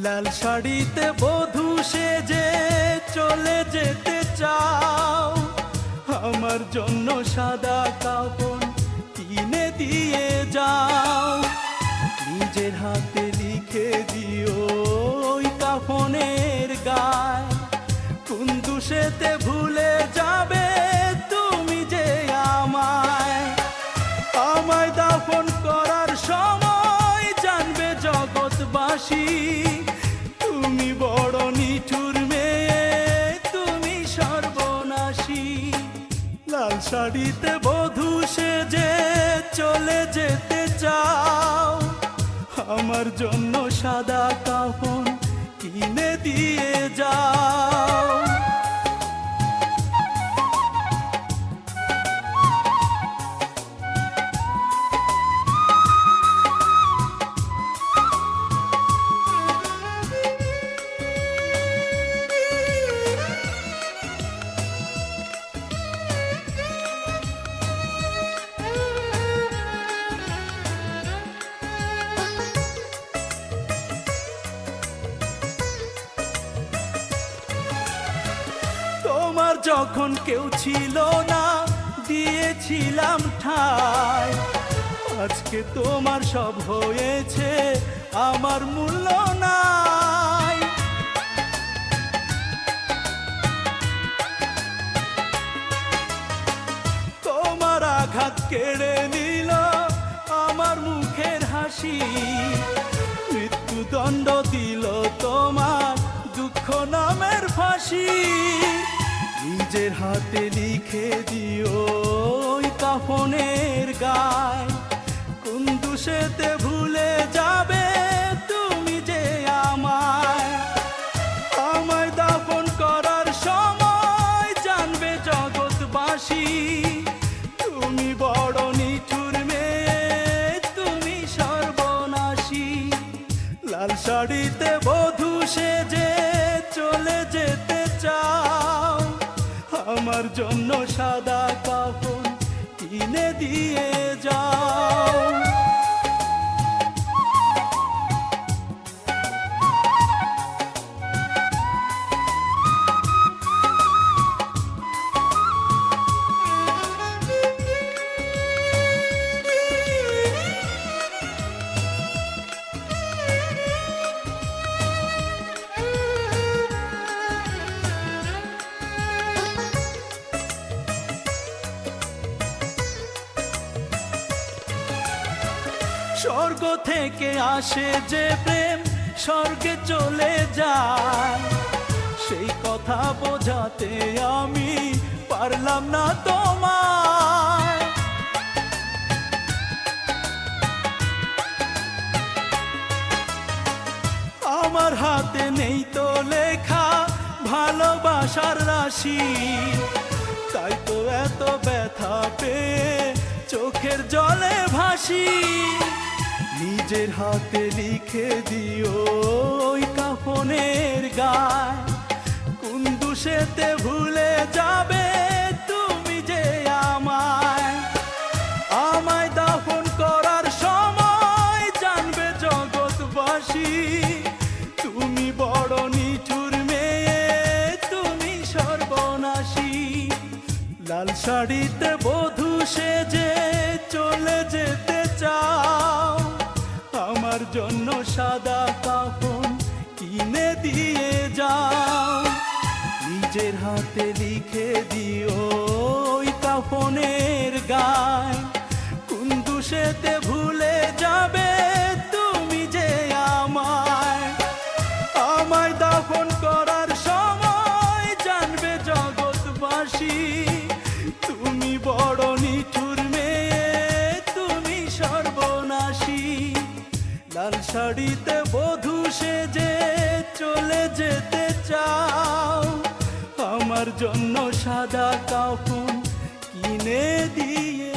লাল শাড়িতে বধূ সেজে চলে যেতে চাও, আমার জন্য সাদা কাপড় কিনে দিয়ে যাও। নিজের হাতে লিখে দিও ওই কাফনের গায়, কোন দুষেতে ভুলে যাবে তুমি যে আমায়। আমায় দাফন করার সময় জানবে জগৎবাসী, তুমি বড় নিঠুর মেয়ে, তুমি সর্বনাশী। লাল শাড়িতে বধূ সেজে চলে যেতে চাও, আমার জন্য সাদা কাফন কিনে দিয়ে যাও। তোমার যখন কেউ ছিল না দিয়েছিলাম ঠাঁই, আজকে তোমার সব হয়েছে আমার মূল্য নাই। তোমার আঘাত কেড়ে নিল আমার মুখের হাসি, মৃত্যুদণ্ড দিল তোমার দুঃখ নামের ফাঁসি। নিজের হাতে লিখে দিও ওই কাফনের গায়, কোন দুষেতে ভুলে যাবে তুমি যে আমায়। আমায় দাফন করার সময় জানবে জগৎবাসী, তুমি বড় নিঠুর মেয়ে, তুমি সর্বনাশী। লাল শাড়িতে বধূ সেজে চলে যেতে চাও, আমার জন্য সাদা কাফন কিনে দিয়ে যাও। স্বর্গ থেকে আসে যে প্রেম স্বর্গে চলে যায়, সেই কথা বোঝাতে আমি পারলাম না তোমায়। আমার হাতে নেই তো লেখা ভালোবাসার রাশি, তাই তো এত ব্যথা পেয়ে চোখের জলে ভাসি। নিজের হাতে লিখে দিও ওই কাফনের গায়, কোন দুষেতে ভুলে যাবে তুমি যে আমায়। আমায় দাফন করার সময় জানবে জগৎবাসী, তুমি বড় নিঠুর মেয়ে, তুমি সর্বনাশী। লাল শাড়িতে বধূ সেজে চলে যেতে চাও, আমার জন্য সাদা কাফন কিনে দিয়ে যাও। নিজের হাতে লিখে দিও ওই কাফনের গায়, কোন দুষেতে ভুলে যাবে তুমি যে আমায়। আমায় দাফন করার সময় জানবে জগৎবাসী, তুমি বড় নিঠুর মেয়ে, তুমি সর্বনাশী। লাল শাড়িতে বধূ সেজে চলে যেতে চাও, আমার জন্য সাদা কাফন কিনে দিয়ে